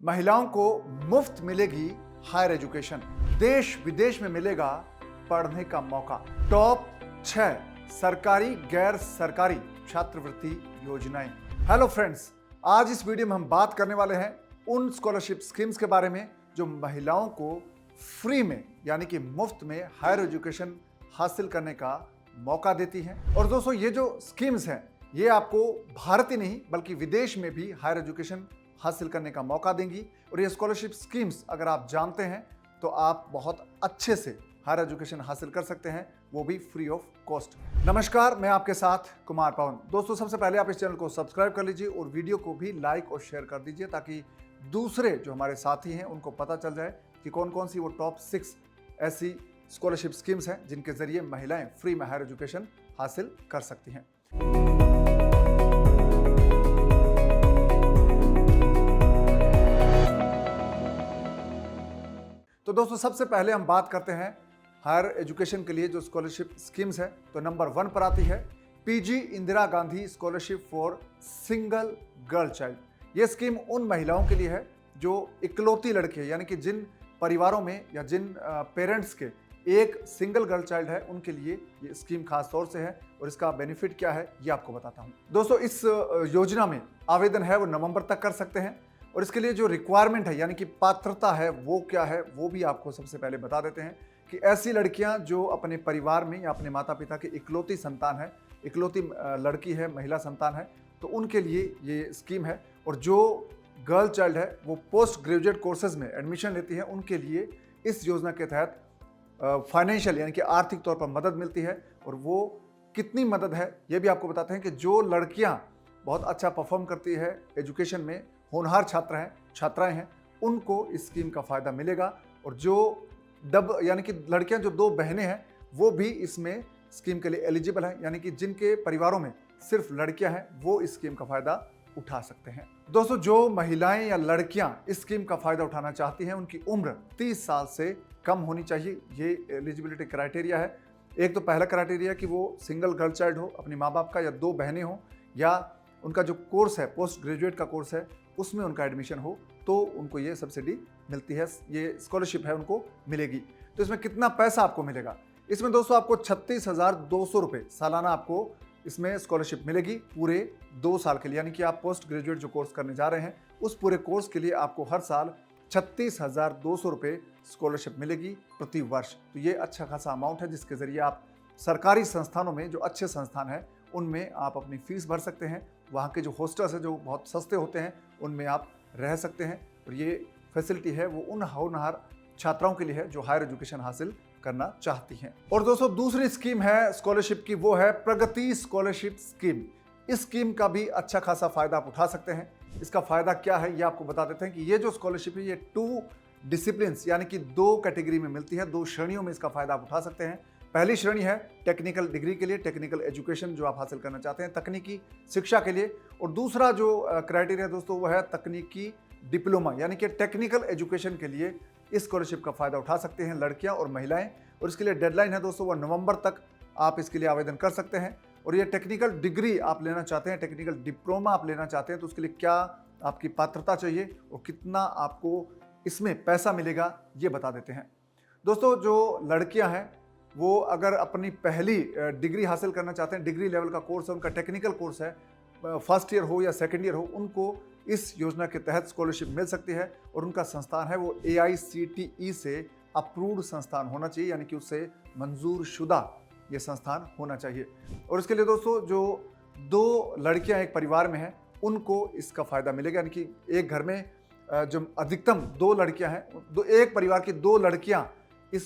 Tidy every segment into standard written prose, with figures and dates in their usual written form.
महिलाओं को मुफ्त मिलेगी हायर एजुकेशन, देश विदेश में मिलेगा पढ़ने का मौका। टॉप 6 सरकारी गैर सरकारी छात्रवृत्ति योजनाएं। हेलो फ्रेंड्स, आज इस वीडियो में हम बात करने वाले हैं उन स्कॉलरशिप स्कीम्स के बारे में जो महिलाओं को फ्री में यानी कि मुफ्त में हायर एजुकेशन हासिल करने का मौका देती हैं। और दोस्तों, ये जो स्कीम्स हैं ये आपको भारत ही नहीं बल्कि विदेश में भी हायर एजुकेशन हासिल करने का मौका देंगी। और ये स्कॉलरशिप स्कीम्स अगर आप जानते हैं तो आप बहुत अच्छे से हायर एजुकेशन हासिल कर सकते हैं, वो भी फ्री ऑफ कॉस्ट। नमस्कार, मैं आपके साथ कुमार पवन। दोस्तों, सबसे पहले आप इस चैनल को सब्सक्राइब कर लीजिए और वीडियो को भी लाइक और शेयर कर दीजिए ताकि दूसरे जो हमारे साथी हैं उनको पता चल जाए कि कौन कौन सी वो टॉप 6 ऐसी स्कॉलरशिप स्कीम्स हैं जिनके जरिए महिलाएं फ्री में हायर एजुकेशन हासिल कर सकती हैं। तो दोस्तों, सबसे पहले हम बात करते हैं हायर एजुकेशन के लिए जो स्कॉलरशिप स्कीम्स है। तो नंबर 1 पर आती है PG Indira Gandhi scholarship for single girl child. ये स्कीम उन महिलाओं के लिए है जो इकलौती लड़के यानी कि जिन परिवारों में या जिन पेरेंट्स के एक सिंगल गर्ल चाइल्ड है, उनके लिए ये स्कीम खास तौर से है। और इसका बेनिफिट क्या है ये आपको बताता हूं। दोस्तों, इस योजना में आवेदन है वो नवंबर तक कर सकते हैं। और इसके लिए जो रिक्वायरमेंट है यानी कि पात्रता है वो क्या है वो भी आपको सबसे पहले बता देते हैं कि ऐसी लड़कियां जो अपने परिवार में या अपने माता पिता की इकलौती संतान है, इकलौती लड़की है, महिला संतान है, तो उनके लिए ये स्कीम है। और जो गर्ल चाइल्ड है वो पोस्ट ग्रेजुएट कोर्सेज में एडमिशन लेती है, उनके लिए इस योजना के तहत फाइनेंशियल यानी कि आर्थिक तौर पर मदद मिलती है। और वो कितनी मदद है ये भी आपको बताते हैं कि जो लड़कियां बहुत अच्छा परफॉर्म करती है एजुकेशन में, होनहार छात्राएं हैं, उनको इस स्कीम का फायदा मिलेगा। और जो यानी कि लड़कियां जो 2 बहनें हैं वो भी इसमें स्कीम के लिए एलिजिबल हैं, यानी कि जिनके परिवारों में सिर्फ लड़कियां हैं वो इस स्कीम का फायदा उठा सकते हैं। दोस्तों, जो महिलाएं या लड़कियां इस स्कीम का फायदा उठाना चाहती हैं उनकी उम्र 30 साल से कम होनी चाहिए। ये एलिजिबिलिटी क्राइटेरिया है। एक तो पहला क्राइटेरिया कि वो सिंगल गर्ल चाइल्ड हो, अपने माँ बाप का, या 2 बहनें हो, या उनका जो कोर्स है पोस्ट ग्रेजुएट का कोर्स है उसमें उनका एडमिशन हो, तो उनको ये सब्सिडी मिलती है, ये स्कॉलरशिप है उनको मिलेगी। तो इसमें कितना पैसा आपको मिलेगा? इसमें दोस्तों आपको 36,200 रुपये सालाना आपको इसमें स्कॉलरशिप मिलेगी पूरे 2 साल के लिए। यानी कि आप पोस्ट ग्रेजुएट जो कोर्स करने जा रहे हैं उस पूरे कोर्स के लिए आपको हर साल 36,200 रुपये स्कॉलरशिप मिलेगी प्रति वर्ष। तो ये अच्छा खासा अमाउंट है जिसके जरिए आप सरकारी संस्थानों में, जो अच्छे संस्थान हैं, उनमें आप अपनी फीस भर सकते हैं। वहाँ के जो हॉस्टल्स हैं जो बहुत सस्ते होते हैं उनमें आप रह सकते हैं। और ये फैसिलिटी है वो उन होनहार छात्राओं के लिए है जो हायर एजुकेशन हासिल करना चाहती हैं। और दोस्तों, दूसरी स्कीम है स्कॉलरशिप की, वो है प्रगति स्कॉलरशिप स्कीम। इस स्कीम का भी अच्छा खासा फायदा आप उठा सकते हैं। इसका फायदा क्या है ये आपको बता देते हैं कि ये जो स्कॉलरशिप है ये 2 डिसिप्लिन यानी कि 2 कैटेगरी में मिलती है, 2 श्रेणियों में इसका फायदा आप उठा सकते हैं। पहली श्रेणी है टेक्निकल डिग्री के लिए, टेक्निकल एजुकेशन जो आप हासिल करना चाहते हैं, तकनीकी शिक्षा के लिए। और दूसरा जो क्राइटेरिया दोस्तों वो है तकनीकी डिप्लोमा यानी कि टेक्निकल एजुकेशन के लिए इस स्कॉलरशिप का फायदा उठा सकते हैं लड़कियां और महिलाएं। और इसके लिए डेडलाइन है दोस्तों, वो नवंबर तक आप इसके लिए आवेदन कर सकते हैं। और ये टेक्निकल डिग्री आप लेना चाहते हैं, टेक्निकल डिप्लोमा आप लेना चाहते हैं, तो उसके लिए क्या आपकी पात्रता चाहिए और कितना आपको इसमें पैसा मिलेगा ये बता देते हैं। दोस्तों, जो लड़कियां हैं वो अगर अपनी पहली डिग्री हासिल करना चाहते हैं, डिग्री लेवल का कोर्स है उनका, टेक्निकल कोर्स है, फर्स्ट ईयर हो या सेकेंड ईयर हो, उनको इस योजना के तहत स्कॉलरशिप मिल सकती है। और उनका संस्थान है वो AICTE से अप्रूव्ड संस्थान होना चाहिए, यानी कि उससे मंजूर शुदा ये संस्थान होना चाहिए। और इसके लिए दोस्तों जो 2 लड़कियां एक परिवार में हैं उनको इसका फायदा मिलेगा, यानी कि एक घर में जो अधिकतम 2 लड़कियां हैं, एक परिवार की 2 लड़कियां इस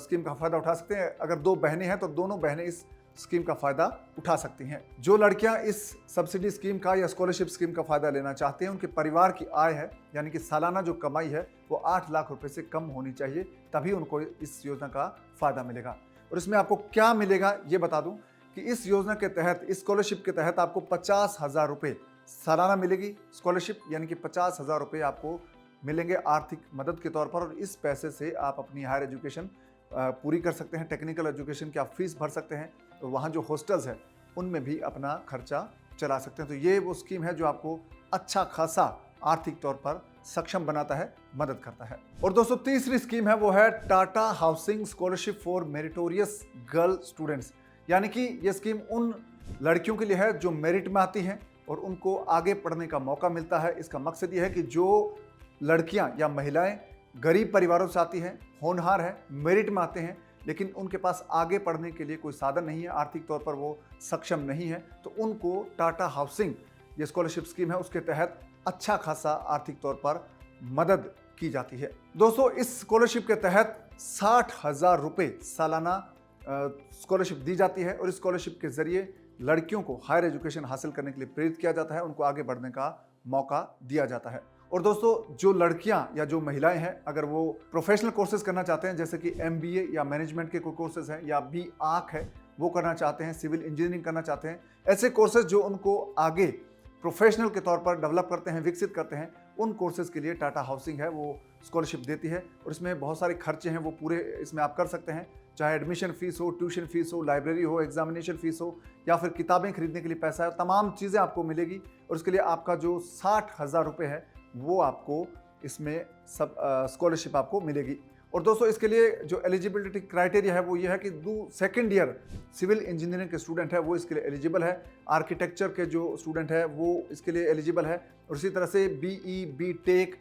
स्कीम का फायदा उठा सकते हैं। अगर 2 बहनें हैं तो दोनों बहनें इस स्कीम का फायदा उठा सकती हैं। जो लड़कियां इस सब्सिडी स्कीम का या स्कॉलरशिप स्कीम का फायदा लेना चाहते हैं उनके परिवार की आय है यानी कि सालाना जो कमाई है वो 8 लाख रुपए से कम होनी चाहिए, तभी उनको इस योजना का फायदा मिलेगा। और इसमें आपको क्या मिलेगा ये बता दूं कि इस योजना के तहत, इस स्कॉलरशिप के तहत आपको 50,000 रुपये सालाना मिलेगी स्कॉलरशिप, यानी कि 50,000 रुपये आपको मिलेंगे आर्थिक मदद के तौर पर। और इस पैसे से आप अपनी हायर एजुकेशन पूरी कर सकते हैं, टेक्निकल एजुकेशन की आप फीस भर सकते हैं, और वहाँ जो हॉस्टल्स हैं उनमें भी अपना खर्चा चला सकते हैं। तो ये वो स्कीम है जो आपको अच्छा खासा आर्थिक तौर पर सक्षम बनाता है, मदद करता है। और दोस्तों तीसरी स्कीम है वो है Tata housing scholarship for meritorious girl students. यानी कि ये स्कीम उन लड़कियों के लिए है जो मेरिट में आती हैं और उनको आगे पढ़ने का मौका मिलता है। इसका मकसद ये है कि जो लड़कियां या महिलाएं गरीब परिवारों से आती हैं, होनहार हैं, मेरिट में आते हैं, लेकिन उनके पास आगे पढ़ने के लिए कोई साधन नहीं है, आर्थिक तौर पर वो सक्षम नहीं है, तो उनको टाटा हाउसिंग ये स्कॉलरशिप स्कीम है उसके तहत अच्छा खासा आर्थिक तौर पर मदद की जाती है। दोस्तों इस स्कॉलरशिप के तहत 60,000 रुपये सालाना स्कॉलरशिप दी जाती है और इस स्कॉलरशिप के जरिए लड़कियों को हायर एजुकेशन हासिल करने के लिए प्रेरित किया जाता है, उनको आगे बढ़ने का मौका दिया जाता है। और दोस्तों जो लड़कियां या जो महिलाएं हैं, अगर वो प्रोफेशनल कोर्सेज करना चाहते हैं, जैसे कि MBA या मैनेजमेंट के कोई कोर्सेज हैं, या BArch है वो करना चाहते हैं, सिविल इंजीनियरिंग करना चाहते हैं, ऐसे कोर्सेज जो उनको आगे प्रोफेशनल के तौर पर डेवलप करते हैं, विकसित करते हैं, उन कोर्सेज के लिए टाटा हाउसिंग है वो स्कॉलरशिप देती है। और इसमें बहुत सारे खर्चे हैं वो पूरे इसमें आप कर सकते हैं, चाहे एडमिशन फीस हो, ट्यूशन फीस हो, लाइब्रेरी हो, एग्जामिनेशन फीस हो, या फिर किताबें खरीदने के लिए पैसा है, तमाम चीज़ें आपको मिलेगी। और उसके लिए आपका जो 60,000 रुपये है वो आपको इसमें सब स्कॉलरशिप आपको मिलेगी। और दोस्तों इसके लिए जो एलिजिबिलिटी क्राइटेरिया है वो ये है कि सेकेंड ईयर सिविल इंजीनियरिंग के स्टूडेंट है वो इसके लिए एलिजिबल है, आर्किटेक्चर के जो स्टूडेंट है वो इसके लिए एलिजिबल है, और इसी तरह से BE, BTech,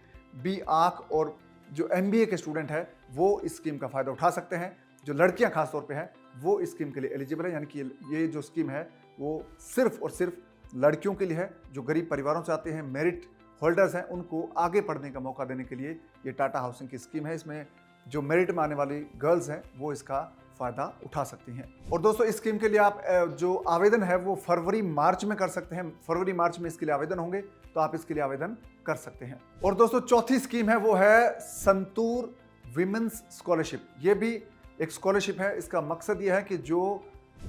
BArch और जो MBA के स्टूडेंट है वो इस स्कीम का फ़ायदा उठा सकते हैं। जो लड़कियां खास तौर पे हैं वो इस स्कीम के लिए एलिजिबल है, यानी कि ये जो स्कीम है वो सिर्फ और सिर्फ लड़कियों के लिए है जो गरीब परिवारों से आते हैं, मेरिट होल्डर्स हैं, उनको आगे पढ़ने का मौका देने के लिए ये टाटा हाउसिंग की स्कीम है। इसमें जो मेरिट में आने वाली गर्ल्स हैं वो इसका फ़ायदा उठा सकती हैं। और दोस्तों इस स्कीम के लिए आप जो आवेदन है वो फरवरी-मार्च में कर सकते हैं। फरवरी-मार्च में इसके लिए आवेदन होंगे तो आप इसके लिए आवेदन कर सकते हैं। और दोस्तों चौथी स्कीम है वो है संतूर विमेंस स्कॉलरशिप। ये भी एक स्कॉलरशिप है। इसका मकसद ये है कि जो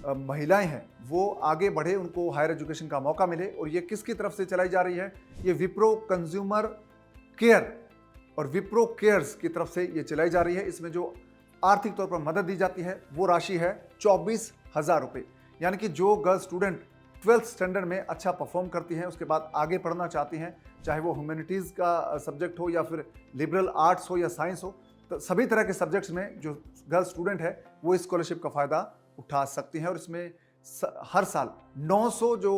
महिलाएं हैं वो आगे बढ़े, उनको हायर एजुकेशन का मौका मिले। और ये किसकी तरफ से चलाई जा रही है? ये विप्रो कंज्यूमर केयर और विप्रो केयर्स की तरफ से ये चलाई जा रही है। इसमें जो आर्थिक तौर पर मदद दी जाती है वो राशि है 24,000 रुपये। यानी कि जो गर्ल स्टूडेंट 12th स्टैंडर्ड में अच्छा परफॉर्म करती हैं, उसके बाद आगे पढ़ना चाहती हैं, चाहे वो ह्यूमैनिटीज़ का सब्जेक्ट हो या फिर लिबरल आर्ट्स हो या साइंस हो, तो सभी तरह के सब्जेक्ट्स में जो गर्ल स्टूडेंट है वो इस स्कॉलरशिप का फ़ायदा उठा सकती हैं। और इसमें हर साल 900 जो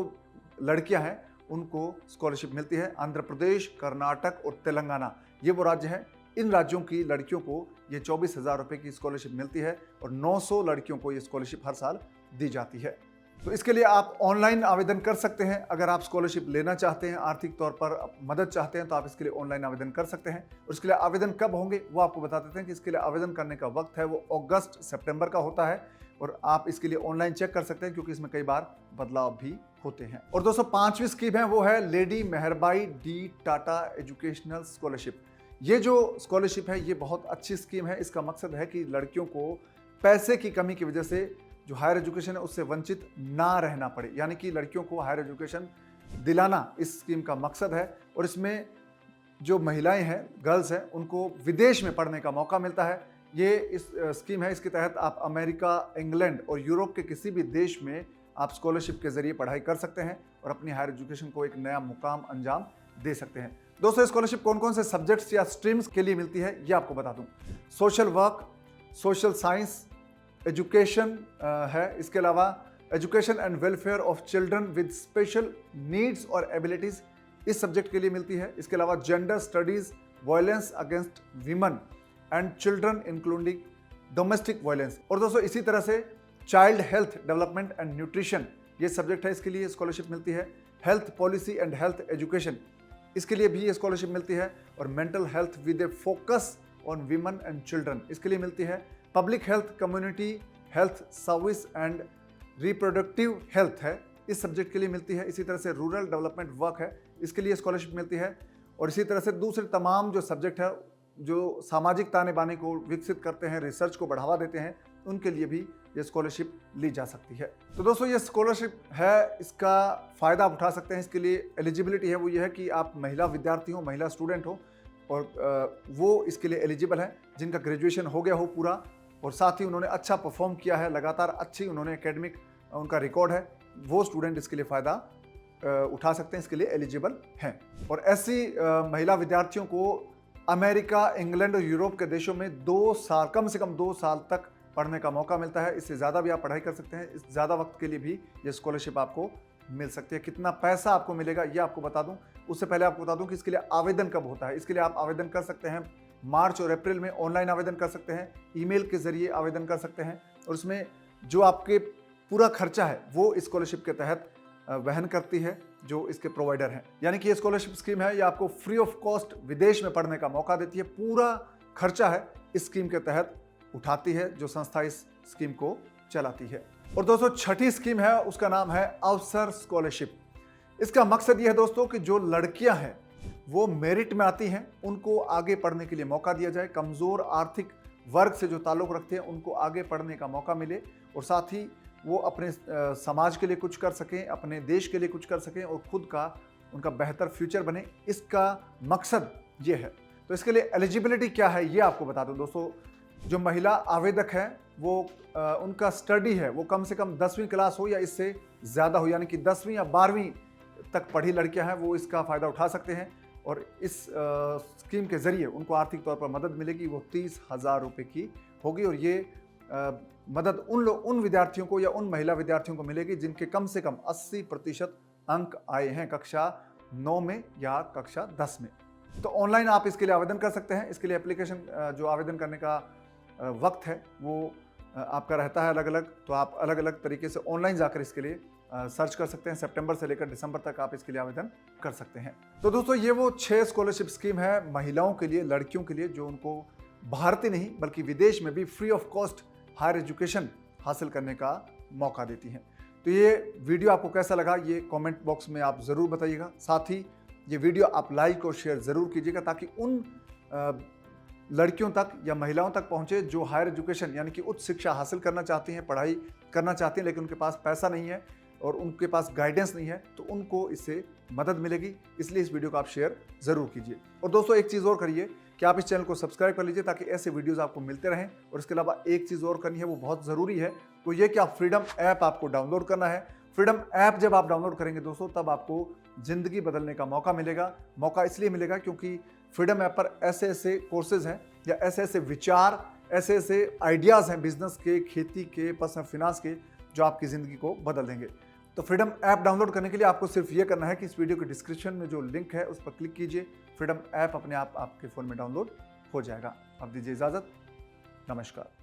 लड़कियां हैं उनको स्कॉलरशिप मिलती है। आंध्र प्रदेश, कर्नाटक और तेलंगाना ये वो राज्य हैं। इन राज्यों की लड़कियों को ये 24,000 रुपये की स्कॉलरशिप मिलती है और 900 लड़कियों को ये स्कॉलरशिप हर साल दी जाती है। तो इसके लिए आप ऑनलाइन आवेदन कर सकते हैं। अगर आप स्कॉलरशिप लेना चाहते हैं, आर्थिक तौर पर मदद चाहते हैं, तो आप इसके लिए ऑनलाइन आवेदन कर सकते हैं। और इसके लिए आवेदन कब होंगे वो आपको बता देते हैं कि इसके लिए आवेदन करने का वक्त है वो अगस्त-सितंबर का होता है। और आप इसके लिए ऑनलाइन चेक कर सकते हैं क्योंकि इसमें कई बार बदलाव भी होते हैं। और दोस्तों पांचवी स्कीम है वो है lady Meherbai D Tata educational scholarship. ये जो स्कॉलरशिप है ये बहुत अच्छी स्कीम है। इसका मकसद है कि लड़कियों को पैसे की कमी की वजह से जो हायर एजुकेशन है उससे वंचित ना रहना पड़े, यानी कि लड़कियों को हायर एजुकेशन दिलाना इस स्कीम का मकसद है। और इसमें जो महिलाएं हैं, गर्ल्स हैं, उनको विदेश में पढ़ने का मौका मिलता है। ये इस स्कीम है, इसके तहत आप अमेरिका, इंग्लैंड और यूरोप के किसी भी देश में आप स्कॉलरशिप के जरिए पढ़ाई कर सकते हैं और अपनी हायर एजुकेशन को एक नया मुकाम अंजाम दे सकते हैं। दोस्तों स्कॉलरशिप कौन कौन से सब्जेक्ट्स या स्ट्रीम्स के लिए मिलती है ये आपको बता दूं। Social work, social science, education है। इसके अलावा education and welfare of children with special needs और एबिलिटीज़ इस सब्जेक्ट के लिए मिलती है। इसके अलावा gender studies, violence against women and children including domestic violence. और दोस्तों इसी तरह से child health development and nutrition ये सब्जेक्ट है, इसके लिए स्कॉलरशिप मिलती है। Health policy and health education इसके लिए भी ये स्कॉलरशिप मिलती है। और mental health with A focus on women and children इसके लिए मिलती है। Public health, community health service and reproductive health है, इस सब्जेक्ट के लिए मिलती है। इसी तरह से रूरल डेवलपमेंट वर्क है, इसके लिए स्कॉलरशिप मिलती है। और इसी तरह से दूसरे तमाम जो सब्जेक्ट है जो सामाजिक ताने बाने को विकसित करते हैं, रिसर्च को बढ़ावा देते हैं, उनके लिए भी ये स्कॉलरशिप ली जा सकती है। तो दोस्तों ये स्कॉलरशिप है, इसका फ़ायदा आप उठा सकते हैं। इसके लिए एलिजिबिलिटी है वो ये है कि आप महिला विद्यार्थी हो, महिला स्टूडेंट हो और वो इसके लिए एलिजिबल है जिनका ग्रेजुएशन हो गया हो पूरा और साथ ही उन्होंने अच्छा परफॉर्म किया है, लगातार अच्छी उन्होंने एकेडमिक उनका रिकॉर्ड है, वो स्टूडेंट इसके लिए फ़ायदा उठा सकते हैं, इसके लिए एलिजिबल हैं। और ऐसी महिला विद्यार्थियों को अमेरिका, इंग्लैंड और यूरोप के देशों में 2 साल, कम से कम 2 साल तक पढ़ने का मौका मिलता है। इससे ज़्यादा भी आप पढ़ाई कर सकते हैं। इस ज़्यादा वक्त के लिए भी ये स्कॉलरशिप आपको मिल सकती है। कितना पैसा आपको मिलेगा ये आपको बता दूं। उससे पहले आपको बता दूं कि इसके लिए आवेदन कब होता है। इसके लिए आप आवेदन कर सकते हैं मार्च और अप्रैल में। ऑनलाइन आवेदन कर सकते हैं, ईमेल के जरिए आवेदन कर सकते हैं, और उसमें जो आपके पूरा खर्चा है वो स्कॉलरशिप के तहत वहन करती है जो इसके प्रोवाइडर हैं। यानी कि ये स्कॉलरशिप स्कीम है, ये आपको फ्री ऑफ कॉस्ट विदेश में पढ़ने का मौका देती है। पूरा खर्चा है इस स्कीम के तहत उठाती है जो संस्था इस स्कीम को चलाती है। और दोस्तों, छठी स्कीम है, उसका नाम है अवसर स्कॉलरशिप। इसका मकसद यह है दोस्तों कि जो लड़कियां हैं वो मेरिट में आती हैं, उनको आगे पढ़ने के लिए मौका दिया जाए। कमजोर आर्थिक वर्ग से जो ताल्लुक रखते हैं उनको आगे पढ़ने का मौका मिले, और साथ ही वो अपने समाज के लिए कुछ कर सकें, अपने देश के लिए कुछ कर सकें, और खुद का उनका बेहतर फ्यूचर बने। इसका मकसद ये है। तो इसके लिए एलिजिबिलिटी क्या है ये आपको बता दूं दोस्तों। जो महिला आवेदक हैं वो उनका स्टडी है वो कम से कम 10वीं क्लास हो या इससे ज़्यादा हो, यानी कि 10वीं या 12वीं तक पढ़ी लड़कियां हैं वो इसका फ़ायदा उठा सकते हैं। और इस स्कीम के ज़रिए उनको आर्थिक तौर पर मदद मिलेगी, वो 30,000 रुपये की होगी। और ये मदद उन विद्यार्थियों को या उन महिला विद्यार्थियों को मिलेगी जिनके कम से कम 80% अंक आए हैं कक्षा 9 में या कक्षा 10 में। तो ऑनलाइन आप इसके लिए आवेदन कर सकते हैं। इसके लिए एप्लीकेशन जो आवेदन करने का वक्त है वो आपका रहता है अलग अलग, तो आप अलग अलग तरीके से ऑनलाइन जाकर इसके लिए सर्च कर सकते हैं। सितंबर से लेकर दिसंबर तक आप इसके लिए आवेदन कर सकते हैं। तो दोस्तों, ये वो 6 स्कॉलरशिप स्कीम है महिलाओं के लिए, लड़कियों के लिए, जो उनको भारत ही नहीं बल्कि विदेश में भी free of cost higher education हासिल करने का मौका देती हैं। तो ये वीडियो आपको कैसा लगा ये कमेंट बॉक्स में आप ज़रूर बताइएगा। साथ ही ये वीडियो आप लाइक और शेयर ज़रूर कीजिएगा ताकि उन लड़कियों तक या महिलाओं तक पहुँचे जो हायर एजुकेशन यानी कि उच्च शिक्षा हासिल करना चाहती हैं, पढ़ाई करना चाहती हैं, लेकिन उनके पास पैसा नहीं है और उनके पास गाइडेंस नहीं है, तो उनको इससे मदद मिलेगी। इसलिए इस वीडियो को आप शेयर ज़रूर कीजिए। और दोस्तों, एक चीज़ और करिए कि आप इस चैनल को सब्सक्राइब कर लीजिए ताकि ऐसे वीडियोस आपको मिलते रहें। और इसके अलावा एक चीज़ और करनी है, वो बहुत ज़रूरी है, तो ये कि आप फ्रीडम ऐप आपको डाउनलोड करना है। फ्रीडम ऐप जब आप डाउनलोड करेंगे दोस्तों, तब आपको ज़िंदगी बदलने का मौका मिलेगा। मौका इसलिए मिलेगा क्योंकि फ्रीडम ऐप पर ऐसे ऐसे कोर्सेज हैं या ऐसे ऐसे विचार, ऐसे ऐसे आइडियाज़ हैं बिजनेस के, खेती के, पर्सनल फिनांस के, जो आपकी ज़िंदगी को बदल देंगे। तो फ्रीडम ऐप डाउनलोड करने के लिए आपको सिर्फ ये करना है कि इस वीडियो के डिस्क्रिप्शन में जो लिंक है उस पर क्लिक कीजिए। फ्रीडम ऐप अपने आप आपके फ़ोन में डाउनलोड हो जाएगा। अब दीजिए इजाज़त, नमस्कार।